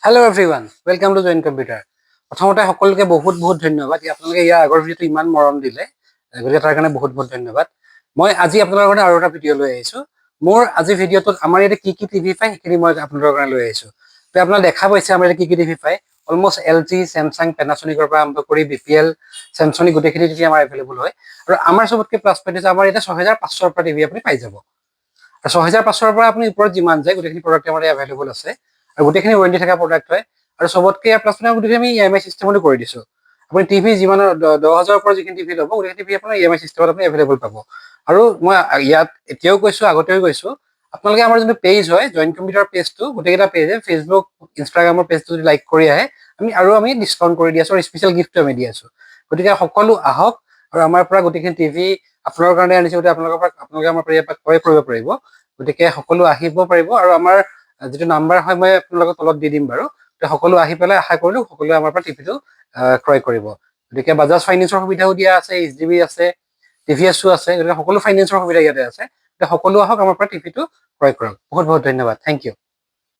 Hello' everyone, welcome to join computer. প্ৰথমতে সকলোকে বহুত বহুত ধন্যবাদ। আপোনালোকে ইয়াৰ আগৰ ভিডিঅ'টো ইমান মৰম দিলে, গতিকে তাৰ কাৰণে বহুত বহুত ধন্যবাদ। মই আজি আপোনালোকৰ কাৰণে আৰু এটা ভিডিঅ' লৈ আহিছোঁ। মোৰ আজি ভিডিঅ'টোত আমাৰ ইয়াতে কি কি টিভি পায় সেইখিনি মই আপোনালোকৰ কাৰণে লৈ আহিছোঁ। তো আপোনালোকে দেখা পাইছে আমাৰ ইয়াতে কি টিভি পায়। অলমষ্ট LG, চেমচাং, পেনাছনিকৰ পৰা আৰম্ভ কৰি BPL, চেমছনিক গোটেইখিনি টিভি আমাৰ এভেইলেবল হয়। আৰু আমাৰ চবতকৈ প্লাছ পইণ্ট হৈছে আমাৰ ইয়াতে 6500 পৰা টিভি আপুনি পাই যাব। আৰু 6500 পৰা আপুনি ওপৰত যিমান যায় গোটেইখিনি প্ৰডাক্ট আমাৰ ইয়াত এভেইলেবল আছে। আৰু গোটেইখিনি ৱাৰেণ্টি থকা প্ৰডাক্ট হয়। আৰু চবতকৈ ইয়াৰ প্লাছ পইণ্ট গোটেইখিনি আমি EMI চিষ্টেমতো কৰি দিছোঁ। আপুনি টিভি যিমানৰ 10,000 পৰা যিখিনি টিভি ল'ব গোটেইখিনি টিভি আপোনাৰ EMI চিষ্টেমত আপুনি এভেইলেবল পাব। আৰু মই ইয়াত এতিয়াও কৈছোঁ, আগতেও কৈছোঁ, আপোনালোকে আমাৰ যোনটো পেজ হয় জইন কম্পিউটাৰ পেজটো, গোটেইকেইটা পেজে ফেচবুক, ইনষ্টাগ্ৰামৰ পেজটো যদি লাইক কৰি আহে আমি ডিছকাউণ্ট কৰি দি আছোঁ আৰু স্পেচিয়েল গিফ্টটো আমি দি আছোঁ। গতিকে সকলো আহক আৰু আমাৰ পৰা গোটেইখিনি টিভি আপোনালোকৰ কাৰণে আনিছোঁ, গতিকে আপোনালোকে আমাৰ পৰা ক্ৰয় কৰিব পাৰিব। গতিকে সকলো আহিব পাৰিব আৰু আমাৰ যিটো নাম্বাৰ হয় মই আপোনালোকৰ তলত দি দিম বাৰু। সকলো আহি পেলাই আশা কৰিলোঁ সকলোৱে আমাৰ পৰা টিভিটো ক্ৰয় কৰিব। গতিকে বাজাজ ফাইনেন্সৰ সুবিধাও দিয়া আছে, HDB আছে, TVSও আছে। গতিকে সকলো ফাইনেন্সৰ সুবিধা ইয়াতে আছে। সকলো আহক আমাৰ পৰা টিভিটো ক্ৰয় কৰক। বহুত বহুত ধন্যবাদ। Thank U.